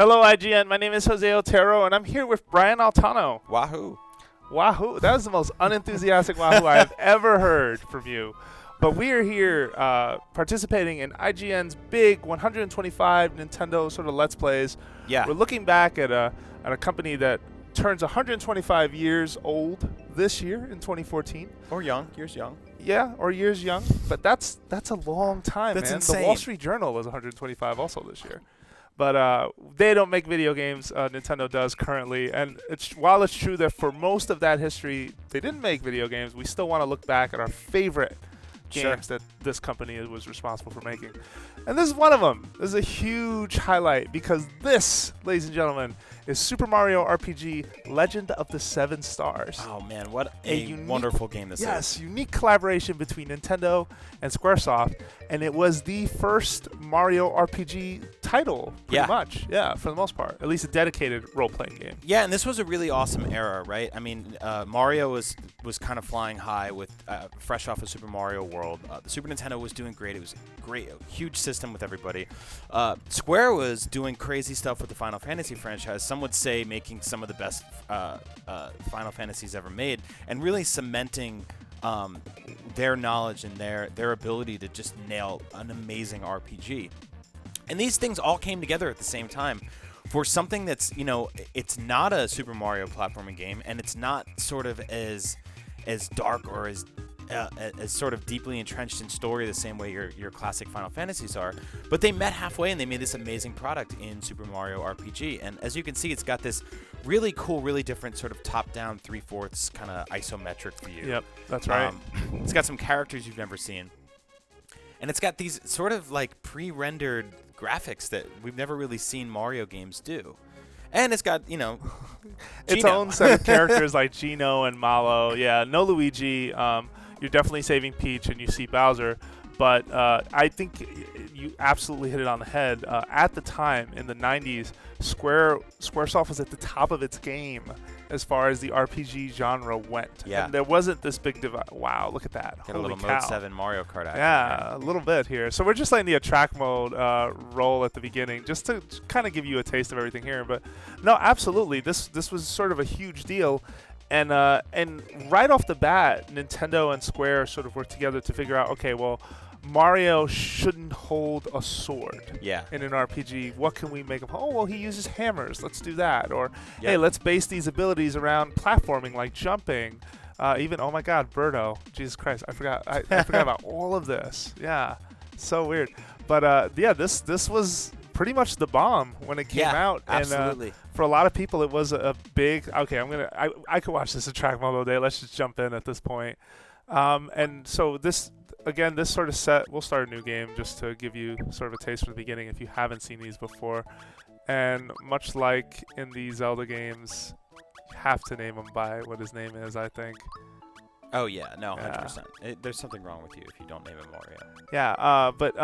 Hello, IGN. My name is Jose Otero, and I'm here with Brian Altano. Wahoo. Wahoo. That was the most unenthusiastic wahoo I have ever heard from you. But we are here participating in IGN's big 125 Nintendo sort of Let's Plays. Yeah. We're looking back at a company that turns 125 years old this year in 2014. Or young. Years young. Yeah, or years young. But that's a long time, That's man. insane. The Wall Street Journal was 125 also this year. But they don't make video games. Nintendo does currently. And while it's true that for most of that history, they didn't make video games, we still want to look back at our favorite games that this company was responsible for making. And this is one of them. This is a huge highlight because this, ladies and gentlemen, is Super Mario RPG Legend of the Seven Stars. Oh, man. What a wonderful game this is. Yes, unique collaboration between Nintendo and Squaresoft. And it was the first Mario RPG title, pretty much. Yeah, for the most part. At least a dedicated role-playing game. Yeah, and this was a really awesome era, right? I mean, Mario was kind of flying high with fresh off of Super Mario World. The Super Nintendo was doing great. It was great, a huge system with everybody. Square was doing crazy stuff with the Final Fantasy franchise. Some would say making some of the best Final Fantasies ever made, and really cementing their knowledge and their ability to just nail an amazing RPG. And these things all came together at the same time for something that's, it's not a Super Mario platforming game, and it's not sort of as dark or as sort of deeply entrenched in story the same way your classic Final Fantasies are. But they met halfway and they made this amazing product in Super Mario RPG. And as you can see, it's got this really cool, really different sort of top-down 3/4 kind of isometric view. Yep, that's right. It's got some characters you've never seen. And it's got these sort of like pre-rendered graphics that we've never really seen Mario games do. And it's got, its own set of characters like Gino and Malo. Yeah, no Luigi. You're definitely saving Peach and you see Bowser. But I think you absolutely hit it on the head. At the time, in the 90s, Squaresoft was at the top of its game as far as the RPG genre went. Yeah. And there wasn't this big divide. Wow, look at that. Got Holy a little cow. Mode 7 Mario Kart action. Yeah, a little bit here. So we're just letting the attract mode roll at the beginning just to kind of give you a taste of everything here. But no, absolutely. This was sort of a huge deal. And right off the bat, Nintendo and Square sort of worked together to figure out, okay, well, Mario shouldn't hold a sword in an RPG. What can we make him? Oh, well, he uses hammers. Let's do that. Or, hey, let's base these abilities around platforming, like jumping. Even, oh my God, Birdo. Jesus Christ, I forgot. I forgot about all of this. Yeah, so weird. But this was pretty much the bomb when it came out. Absolutely. And for a lot of people, it was a big. Okay, I could watch this attract mode all day. Let's just jump in at this point. And so this. Again, this sort of set, we'll start a new game just to give you sort of a taste from the beginning if you haven't seen these before. And much like in the Zelda games, you have to name him by what his name is, I think. Oh, yeah. No, 100%. There's something wrong with you if you don't name him Mario. Yeah, but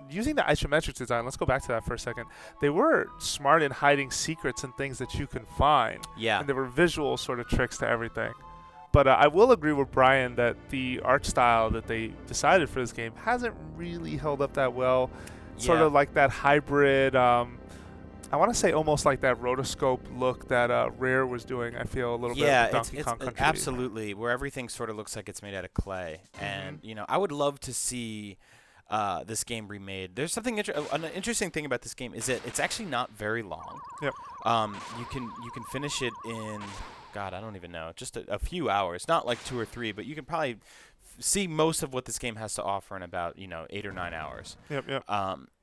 using the isometric design, let's go back to that for a second. They were smart in hiding secrets and things that you can find. Yeah. And there were visual sort of tricks to everything. But I will agree with Brian that the art style that they decided for this game hasn't really held up that well. Sort of like that hybrid, I want to say almost like that rotoscope look that Rare was doing, I feel, a little bit with Donkey Kong Country. Absolutely, where everything sort of looks like it's made out of clay. And, I would love to see this game remade. There's something an interesting thing about this game is that it's actually not very long. Yep. You can finish it in... God, I don't even know. Just a few hours. Not like 2 or 3, but you can probably see most of what this game has to offer in about 8 or 9 hours. Yep.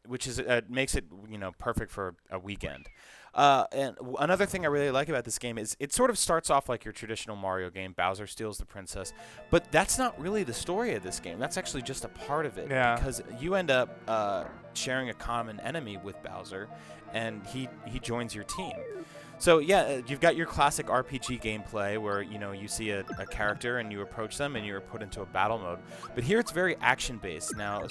Which is makes it perfect for a weekend. And another thing I really like about this game is it sort of starts off like your traditional Mario game. Bowser steals the princess, but that's not really the story of this game. That's actually just a part of it. Yeah. Because you end up sharing a common enemy with Bowser, and he joins your team. So yeah, you've got your classic RPG gameplay where you see a character and you approach them and you're put into a battle mode. But here it's very action-based. Now,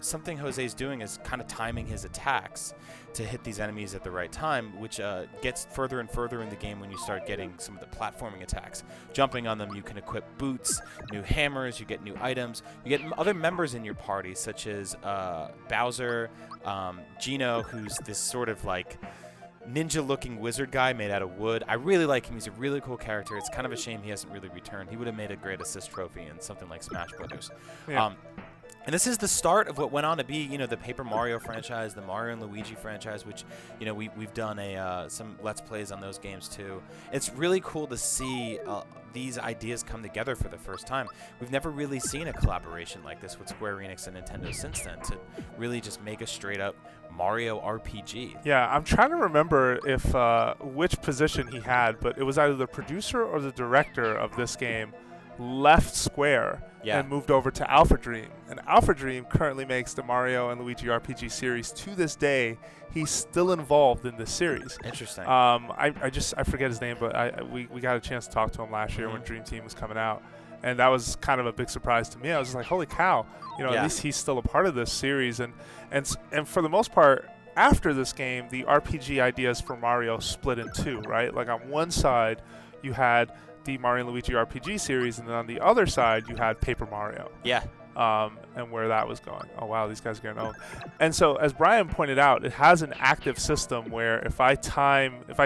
something Jose's doing is kind of timing his attacks to hit these enemies at the right time, which gets further and further in the game when you start getting some of the platforming attacks. Jumping on them, you can equip boots, new hammers, you get new items. You get other members in your party, such as Bowser, Gino, who's this sort of like ninja-looking wizard guy made out of wood. I really like him. He's a really cool character. It's kind of a shame he hasn't really returned. He would have made a great assist trophy in something like Smash Brothers. Yeah. And this is the start of what went on to be, the Paper Mario franchise, the Mario and Luigi franchise, which, we've done some Let's Plays on those games too. It's really cool to see these ideas come together for the first time. We've never really seen a collaboration like this with Square Enix and Nintendo since then to really just make a straight-up Mario RPG. Yeah, I'm trying to remember if which position he had, but it was either the producer or the director of this game left Square and moved over to Alpha Dream. And Alpha Dream currently makes the Mario and Luigi RPG series. To this day, he's still involved in this series. Interesting. I forget his name, but we got a chance to talk to him last year when Dream Team was coming out. And that was kind of a big surprise to me. I was just like, holy cow, at least he's still a part of this series. And for the most part, after this game, the RPG ideas for Mario split in two, right? Like on one side, you had the Mario and Luigi RPG series, and then on the other side, you had Paper Mario. Yeah. And where that was going. Oh, wow, these guys are getting owned. And so, as Brian pointed out, it has an active system where if I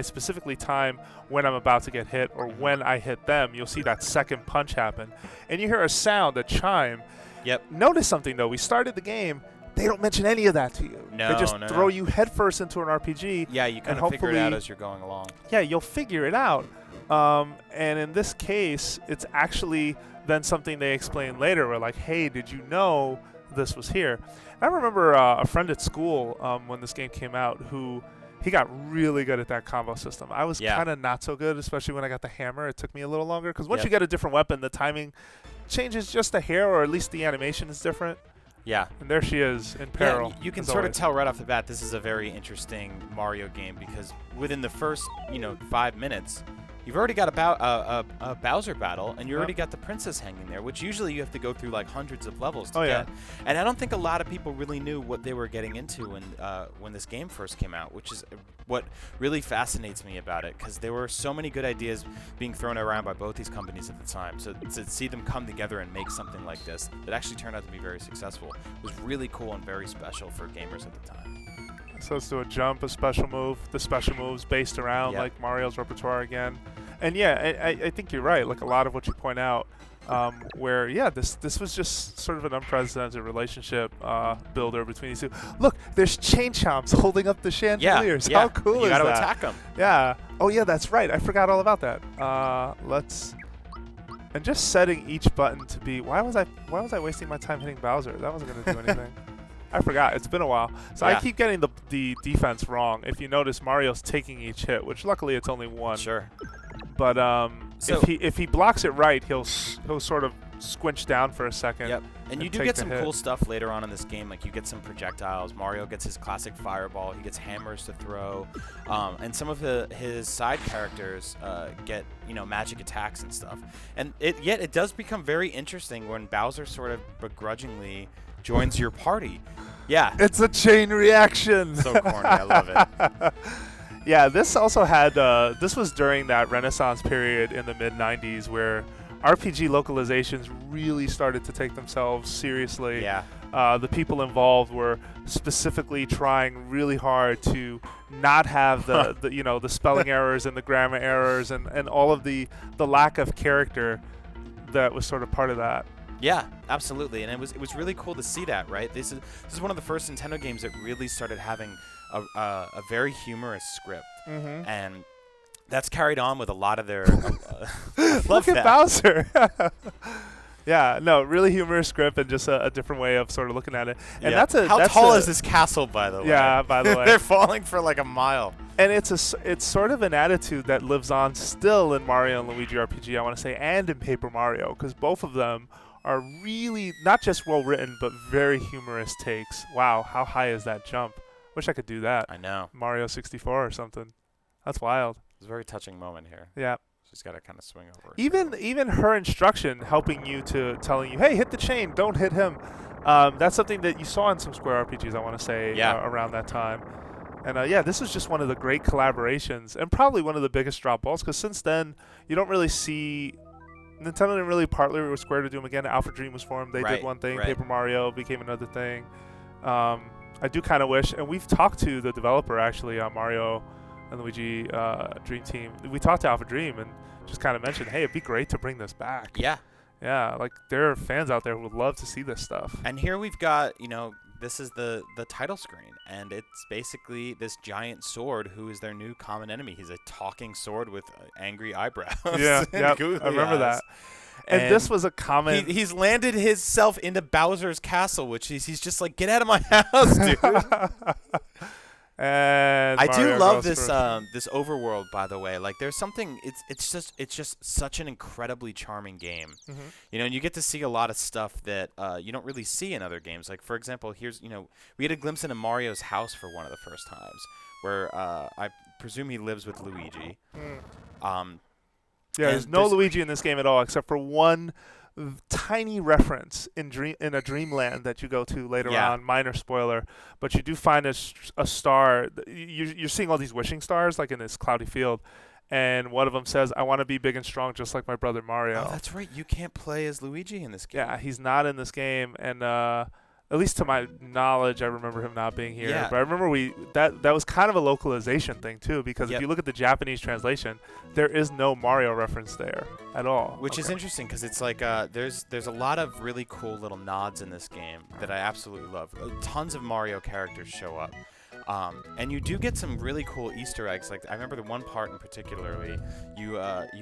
specifically time when I'm about to get hit or when I hit them, you'll see that second punch happen. And you hear a sound, a chime. Yep. Notice something, though. We started the game. They don't mention any of that to you. No, they just throw you headfirst into an RPG. Yeah, you kind of figure it out as you're going along. Yeah, you'll figure it out. And in this case, it's actually then something they explain later. We're like, hey, did you know this was here? And I remember a friend at school when this game came out he got really good at that combo system. I was kind of not so good, especially when I got the hammer. It took me a little longer because once you get a different weapon, the timing changes just a hair, or at least the animation is different. Yeah. And there she is in peril. Yeah, you can sort of tell right off the bat this is a very interesting Mario game because within the first, 5 minutes, you've already got a Bowser battle, and you already got the princess hanging there, which usually you have to go through like hundreds of levels to get. And I don't think a lot of people really knew what they were getting into when this game first came out, which is what really fascinates me about it, because there were so many good ideas being thrown around by both these companies at the time. So to see them come together and make something like this that actually turned out to be very successful was really cool and very special for gamers at the time. So let's do a jump, a special move. The special moves based around like Mario's repertoire again. And I think you're right. Like a lot of what you point out, where this was just sort of an unprecedented relationship builder between these two. Look, there's chain chomps holding up the chandeliers. How cool is that? You got to attack them. Yeah. Oh yeah, that's right. I forgot all about that. And just setting each button to be. Why was I wasting my time hitting Bowser? That wasn't going to do anything. I forgot. It's been a while. So I keep getting the defense wrong. If you notice, Mario's taking each hit, which luckily it's only one. Sure. But if he blocks it right, he'll sort of squinch down for a second. Yep. And you do get some cool stuff later on in this game. Like you get some projectiles. Mario gets his classic fireball. He gets hammers to throw. And some of his side characters get magic attacks and stuff. And it does become very interesting when Bowser sort of begrudgingly joins your party. Yeah. It's a chain reaction. So corny. I love it. Yeah, this also had, this was during that Renaissance period in the mid-90s where RPG localizations really started to take themselves seriously. Yeah. The people involved were specifically trying really hard to not have the spelling errors and the grammar errors and all of the lack of character that was sort of part of that. Yeah, absolutely, and it was really cool to see that. Right, this is one of the first Nintendo games that really started having a very humorous script, and that's carried on with a lot of their. Look at Bowser. Yeah, no, really humorous script and just a different way of sort of looking at it. And how tall is this castle, by the way? Yeah, by the way, they're falling for like a mile. And it's sort of an attitude that lives on still in Mario and Luigi RPG, I want to say, and in Paper Mario, because both of them are really not just well written but very humorous takes. Wow, how high is that jump? Wish I could do that. I know. Mario 64 or something. That's wild. It's a very touching moment here. Yeah. She's got to kind of swing over. Even her instruction helping you telling you, hey, hit the chain, don't hit him. That's something that you saw in some Square RPGs, I want to say, around that time. And this was just one of the great collaborations and probably one of the biggest drop balls because since then you don't really see. Nintendo didn't really partner with Square to do them again. Alpha Dream was formed. They did one thing. Right. Paper Mario became another thing. I do kind of wish, and we've talked to the developer actually on Mario and Luigi Dream Team. We talked to Alpha Dream and just kind of mentioned, hey, it'd be great to bring this back. Yeah. Yeah, like there are fans out there who would love to see this stuff. And here we've got, this is the title screen, and it's basically this giant sword who is their new common enemy. He's a talking sword with angry eyebrows. Yeah, yep, I remember that. And this was a common. He's landed himself into Bowser's castle, which he's just like, get out of my house, dude. And I do Mario love goes this first. this overworld, by the way. Like, there's something. It's just such an incredibly charming game. And you get to see a lot of stuff that you don't really see in other games. Like, for example, here's we had a glimpse into Mario's house for one of the first times, where I presume he lives with Luigi. Yeah, there's no Luigi in this game at all, except for one tiny reference in a dreamland that you go to later on. Minor spoiler, but you do find a star. You're seeing all these wishing stars, like in this cloudy field, and one of them says, "I want to be big and strong, just like my brother Mario." Oh, that's right. You can't play as Luigi in this game. Yeah, he's not in this game, and at least to my knowledge, I remember him not being here. Yeah. But I remember that was kind of a localization thing too, because if you look at the Japanese translation, there is no Mario reference there at all. Which is interesting, because it's like there's a lot of really cool little nods in this game that I absolutely love. Tons of Mario characters show up. And you do get some really cool Easter eggs. Like, I remember the one part in particularly, you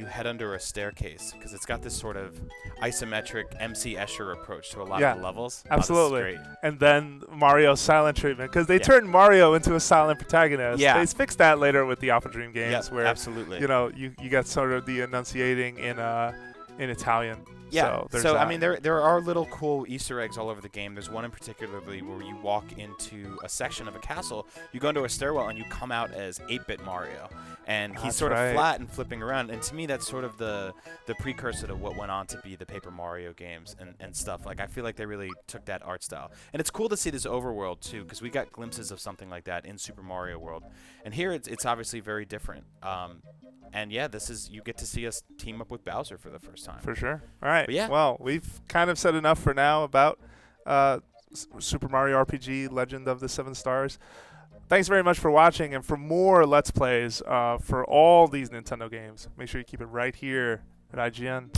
head under a staircase because it's got this sort of isometric MC Escher approach to a lot of the levels. Absolutely. Oh, this is great. And then Mario's silent treatment, because they turned Mario into a silent protagonist. Yeah. They fixed that later with the Alpha Dream games, where absolutely. You got sort of the enunciating in Italian. Yeah, so I mean, there are little cool Easter eggs all over the game. There's one in particularly where you walk into a section of a castle, you go into a stairwell, and you come out as 8-bit Mario. And he's sort of flat and flipping around. And to me, that's sort of the precursor to what went on to be the Paper Mario games and stuff. Like, I feel like they really took that art style. And it's cool to see this overworld, too, because we got glimpses of something like that in Super Mario World. And here, it's obviously very different. And yeah, you get to see us team up with Bowser for the first time. For sure. All right. But yeah. Well, we've kind of said enough for now about Super Mario RPG Legend of the Seven Stars. Thanks very much for watching, and for more Let's Plays for all these Nintendo games, make sure you keep it right here at IGN.